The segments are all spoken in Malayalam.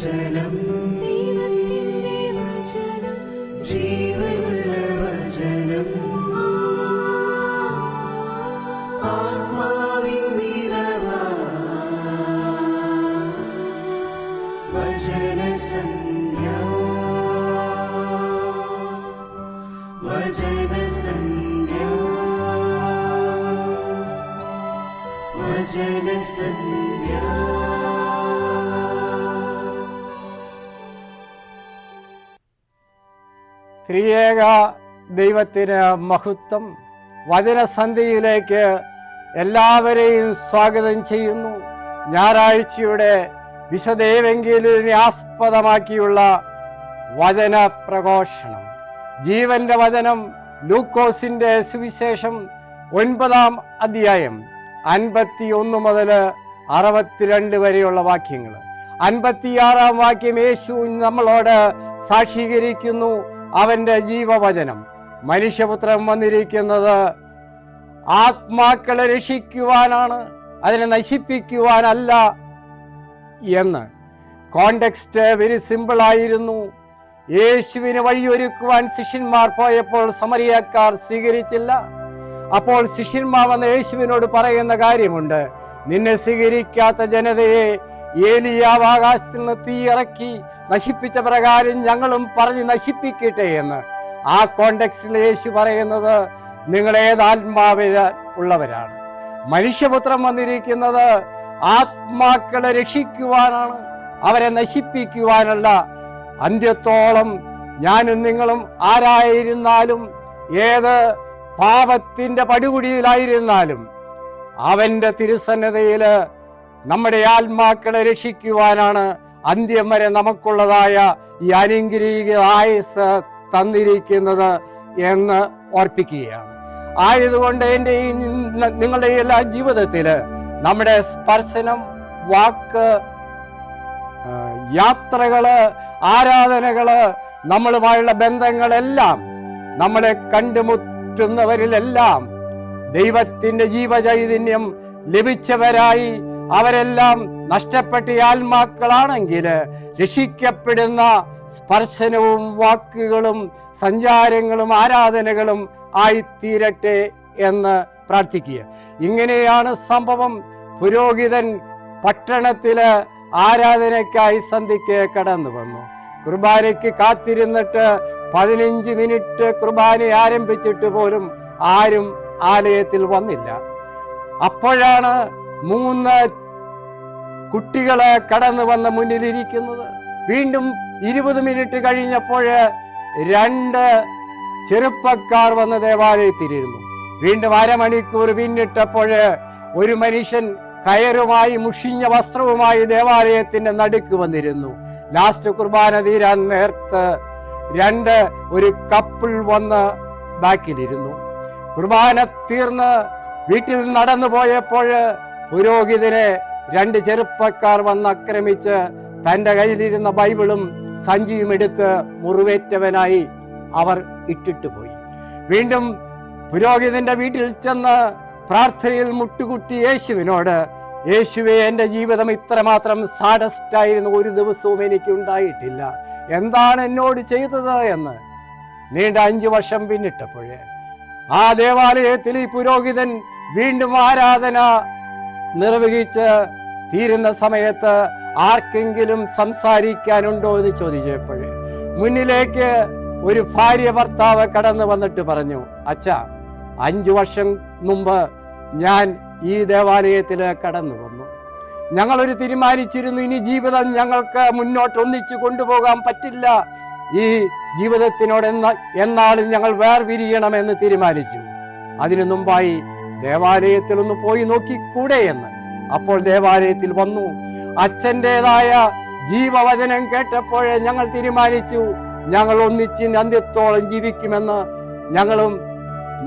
വചനം, ദൈവത്തിന്റെ വചനം, ജീവനുള്ള വചനം, ആത്മാവിൻ നിറവാ വചനസന്ധ്യ, വചനസന്ധ്യ, വചനസന്ധ്യ. ത്രിയേക ദൈവത്തിന് മഹത്വം. വചനസന്ധ്യയിലേക്ക് എല്ലാവരെയും സ്വാഗതം ചെയ്യുന്നു. ഞായറാഴ്ചയുടെ വിശുദ്ധ എവങ്കേലിയനെ ആസ്പദമാക്കിയുള്ള വചന പ്രഘോഷണം. ജീവന്റെ വചനം ലൂക്കോസിന്റെ സുവിശേഷം 9-ാം അധ്യായം 51 മുതൽ 62 വരെയുള്ള വാക്യങ്ങൾ. 56-ാം വാക്യം യേശു നമ്മളോട് സാക്ഷീകരിക്കുന്നു അവന്റെ ജീവവചനം. മനുഷ്യപുത്രൻ വന്നിരിക്കുന്നത് ആത്മാക്കളെ രക്ഷിക്കുവാനാണ്, അതിനെ നശിപ്പിക്കുവാനല്ല എന്ന്. കോണ്ടെക്സ്റ്റ് വെരി സിമ്പിളായിരുന്നു. യേശുവിന് വഴിയൊരുക്കുവാൻ ശിഷ്യന്മാർ പോയപ്പോൾ സമറിയക്കാർ സ്വീകരിച്ചില്ല. അപ്പോൾ ശിഷ്യന്മാർ വന്ന യേശുവിനോട് പറയുന്ന കാര്യമുണ്ട്, നിന്നെ സ്വീകരിക്കാത്ത ജനതയെ ഏലിയാവ് ആകാശത്തിൽ നിന്ന് തീ ഇറക്കി നശിപ്പിച്ച പ്രകാരം ഞങ്ങളും പറഞ്ഞ് നശിപ്പിക്കട്ടെ എന്ന്. ആ കോണ്ടെക്സ്റ്റിൽ യേശു പറയുന്നത് നിങ്ങൾ ഏതാത്മാവിൽ ഉള്ളവരാണ്. മനുഷ്യപുത്രൻ വന്നിരിക്കുന്നത് ആത്മാക്കളെ രക്ഷിക്കുവാനാണ്, അവരെ നശിപ്പിക്കുവാനല്ല. അന്ത്യത്തോളം ഞാനും നിങ്ങളും ആരായിരുന്നാലും, ഏത് പാപത്തിന്റെ പടുകുടിയിലായിരുന്നാലും, അവന്റെ തിരുസന്നിധിയിൽ നമ്മുടെ ആത്മാക്കളെ രക്ഷിക്കുവാനാണ് അന്ത്യം വരെ നമുക്കുള്ളതായ ഈ അനുഗ്രഹീത ആയുസ് തന്നിരിക്കുന്നത് എന്ന് ഓർപ്പിക്കുകയാണ്. ആയതുകൊണ്ട് എൻ്റെ ഈ നിങ്ങളുടെ എല്ലാ ജീവിതത്തില് നമ്മുടെ സ്പർശനം, വാക്ക്, യാത്രകള്, ആരാധനകള്, നമ്മളുമായുള്ള ബന്ധങ്ങളെല്ലാം, നമ്മളെ കണ്ടുമുട്ടുന്നവരിലെല്ലാം ദൈവത്തിന്റെ ജീവചൈതന്യം ലഭിച്ചവരായി അവരെല്ലാം നഷ്ടപ്പെട്ട ആത്മാക്കളാണെങ്കിൽ രക്ഷിക്കപ്പെടുന്ന സ്പർശനവും വാക്കുകളും സഞ്ചാരങ്ങളും ആരാധനകളും ആയിത്തീരട്ടെ എന്ന് പ്രാർത്ഥിക്കുക. ഇങ്ങനെയാണ് സംഭവം. പുരോഹിതൻ പട്ടണത്തില് ആരാധനയ്ക്കായി സന്ധ്യയ്ക്ക് കടന്നു വന്നു. കുർബാനയ്ക്ക് കാത്തിരുന്നിട്ട് 15 മിനിറ്റ് കുർബാന ആരംഭിച്ചിട്ട് പോലും ആരും ആലയത്തിൽ വന്നില്ല. അപ്പോഴാണ് 3 കുട്ടികളെ കടന്നു വന്ന് മുന്നിലിരിക്കുന്നത്. വീണ്ടും 20 മിനിറ്റ് കഴിഞ്ഞപ്പോൾ 2 ചെറുപ്പക്കാർ വന്ന് ദേവാലയത്തിലിരുന്നു. വീണ്ടും അരമണിക്കൂർ പിന്നിട്ടപ്പോൾ ഒരു മനുഷ്യൻ കയറുമായി മുഷിഞ്ഞ വസ്ത്രവുമായി ദേവാലയത്തിന്റെ നടുക്ക് വന്നിരുന്നു. ലാസ്റ്റ് കുർബാന തീരാൻ നേരത്ത് ഒരു കപ്പിൾ വന്ന് ബാക്കിലിരുന്നു. കുർബാന തീർന്ന് വീട്ടിൽ നടന്നു പോയപ്പോൾ പുരോഹിതനെ 2 ചെറുപ്പക്കാർ വന്ന് ആക്രമിച്ച് തൻ്റെ കയ്യിലിരുന്ന ബൈബിളും സഞ്ചിയും എടുത്ത് മുറിവേറ്റവനായി അവർ ഇട്ടിട്ട് പോയി. വീണ്ടും പുരോഹിതന്റെ വീട്ടിൽ ചെന്ന് പ്രാർത്ഥനയിൽ മുട്ടുകുട്ടി യേശുവിനോട്, യേശുവേ, എൻ്റെ ജീവിതം ഇത്രമാത്രം സാഡസ്റ്റായിരുന്നു ഒരു ദിവസവും എനിക്ക് ഉണ്ടായിട്ടില്ല. എന്താണ് എന്നോട് ചെയ്തത് എന്ന്. നീണ്ട 5 വർഷം പിന്നിട്ടപ്പോഴേ ആ ദേവാലയത്തിൽ ഈ പുരോഹിതൻ വീണ്ടും ആരാധന നിർവഹിച്ച് തീരുന്ന സമയത്ത് ആർക്കെങ്കിലും സംസാരിക്കാനുണ്ടോ എന്ന് ചോദിച്ചപ്പോഴേ മുന്നിലേക്ക് ഒരു ഭാര്യ ഭർത്താവ് കടന്നു വന്നിട്ട് പറഞ്ഞു, അച്ഛാ, 5 വർഷം മുമ്പ് ഞാൻ ഈ ദേവാലയത്തിൽ കടന്നു വന്നു. ഞങ്ങളൊരു തീരുമാനിച്ചിരുന്നു, ഇനി ജീവിതം ഞങ്ങൾക്ക് മുന്നോട്ട് ഒന്നിച്ചു കൊണ്ടുപോകാൻ പറ്റില്ല. ഈ ജീവിതത്തിനോട് എന്നാളും ഞങ്ങൾ വേർപിരിയണമെന്ന് തീരുമാനിച്ചു. അതിനു മുമ്പായി ദേവാലയത്തിൽ ഒന്ന് പോയി നോക്കിക്കൂടെ എന്ന്. അപ്പോൾ ദേവാലയത്തിൽ വന്നു. അച്ഛൻ്റെതായ ജീവവചനം കേട്ടപ്പോഴേ ഞങ്ങൾ തീരുമാനിച്ചു, ഞങ്ങൾ ഒന്നിച്ചിന് അന്ത്യത്തോളം ജീവിക്കുമെന്ന്. ഞങ്ങളും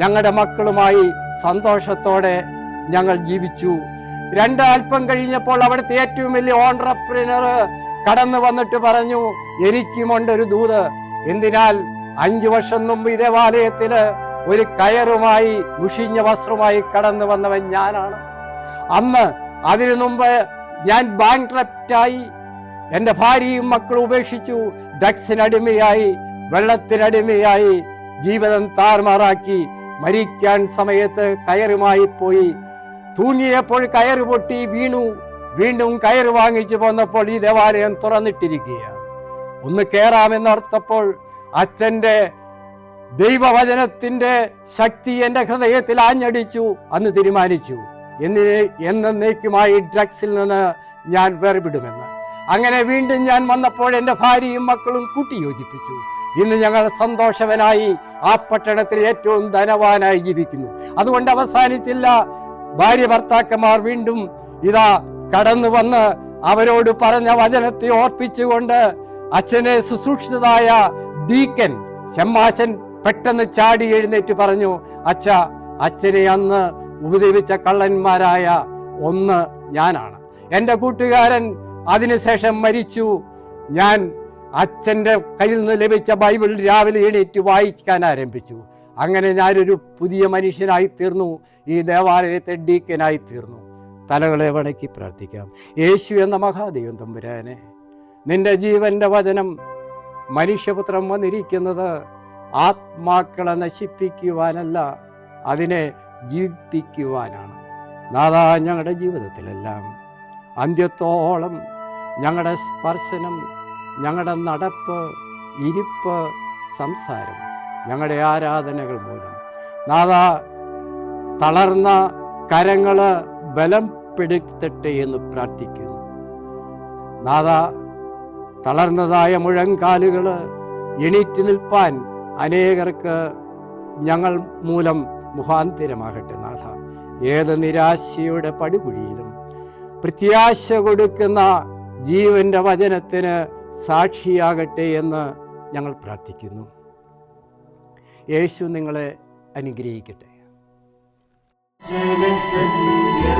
ഞങ്ങളുടെ മക്കളുമായി സന്തോഷത്തോടെ ഞങ്ങൾ ജീവിച്ചു. അല്പം കഴിഞ്ഞപ്പോൾ അവിടുത്തെ ഏറ്റവും വലിയ ഓൺട്രപ്രനർ കടന്നു വന്നിട്ട് പറഞ്ഞു, എനിക്കുമുണ്ടൊരു ദൂത്. എന്തിനാൽ 5 വർഷം മുമ്പ് ഈ ദേവാലയത്തില് ഒരു കയറുമായി മുഷിഞ്ഞ വസ്ത്രമായി കടന്നു വന്നവൻ ഞാനാണ്. അതിനു മുമ്പ് ഞാൻ ബാങ്ക്രപ്റ്റായി എൻ്റെ ഭാര്യയും മക്കളും ഉപേക്ഷിച്ചു. ഡ്രഗ്സിനടിമയായി, വെള്ളത്തിനടിമയായി, ജീവിതം താറുമാറാക്കി. മരിക്കാൻ സമയത്ത് കയറുമായി പോയി. തൂങ്ങിയപ്പോൾ കയറ് പൊട്ടി വീണു. വീണ്ടും കയറ് വാങ്ങിച്ചു പോന്നപ്പോൾ ഈ ദേവാലയം തുറന്നിട്ടിരിക്കുകയാണ്. ഒന്ന് കയറാമെന്നോർത്തപ്പോൾ അച്ഛൻ്റെ ദൈവവചനത്തിൻ്റെ ശക്തി എൻ്റെ ഹൃദയത്തിൽ ആഞ്ഞടിച്ചു. അന്ന് തീരുമാനിച്ചു, എന്നേക്കുമായി ഡ്രഗ്സിൽ നിന്ന് ഞാൻ വേർപെടുമെന്ന്. അങ്ങനെ വീണ്ടും ഞാൻ വന്നപ്പോൾ എൻ്റെ ഭാര്യയും മക്കളും കൂട്ടിയോജിപ്പിച്ചു. ഇന്ന് ഞങ്ങൾ സന്തോഷവനായി ആ പട്ടണത്തിൽ ഏറ്റവും ധനവാനായി ജീവിക്കുന്നു. അതുകൊണ്ട് അവസാനിച്ചില്ല. ഭാര്യ ഭർത്താക്കന്മാർ വീണ്ടും ഇതാ കടന്നു വന്ന് അവരോട് പറഞ്ഞ വചനത്തെ ഓർപ്പിച്ചുകൊണ്ട് അച്ഛനെ ശുശ്രൂഷിച്ചതായ ഡീക്കൻ ഷമ്മാശൻ പെട്ടെന്ന് ചാടി എഴുന്നേറ്റ് പറഞ്ഞു, അച്ഛനെ അന്ന് ഉപദ്രവിച്ച കള്ളന്മാരായ ഒന്ന് ഞാനാണ്. എൻ്റെ കൂട്ടുകാരൻ അതിനുശേഷം മരിച്ചു. ഞാൻ അച്ഛൻ്റെ കയ്യിൽ നിന്ന് ലഭിച്ച ബൈബിൾ രാവിലെ എണീറ്റ് വായിക്കാൻ ആരംഭിച്ചു. അങ്ങനെ ഞാനൊരു പുതിയ മനുഷ്യനായി തീർന്നു. ഈ ദേവാലയത്തെ ഡീക്കനായി തീർന്നു. തലകളെ വണക്കി പ്രാർത്ഥിക്കാം. യേശു എന്ന മഹാദൈവം തമ്പുരാനെ, നിന്റെ ജീവന്റെ വചനം മനുഷ്യപുത്രം വന്നിരിക്കുന്നത് ആത്മാക്കളെ നശിപ്പിക്കുവാനല്ല, അതിനെ ജീവിപ്പിക്കുവാനാണ്. നാഥാ, ഞങ്ങളുടെ ജീവിതത്തിലെല്ലാം അന്ത്യത്തോളം ഞങ്ങളുടെ സ്പർശനം, ഞങ്ങളുടെ നടപ്പ്, ഇരിപ്പ്, സംസാരം, ഞങ്ങളുടെ ആരാധനകൾ മൂലം നാഥാ തളർന്ന കരങ്ങൾ ബലം പെടുത്തട്ടെ എന്ന് പ്രാർത്ഥിക്കുന്നു. നാഥാ, തളർന്നതായ മുഴങ്കാലുകൾ എണീറ്റ് നിൽപ്പാൻ അനേകർക്ക് ഞങ്ങൾ മൂലം മുഖാന്തരമാകട്ടെ. നാഥ, ഏത് നിരാശയുടെ പടുകുഴിയിലും പ്രത്യാശ കൊടുക്കുന്ന ജീവന്റെ വചനത്തിന് സാക്ഷിയാകട്ടെ എന്ന് ഞങ്ങൾ പ്രാർത്ഥിക്കുന്നു. യേശു നിങ്ങളെ അനുഗ്രഹിക്കട്ടെ. ജനസംഖ്യ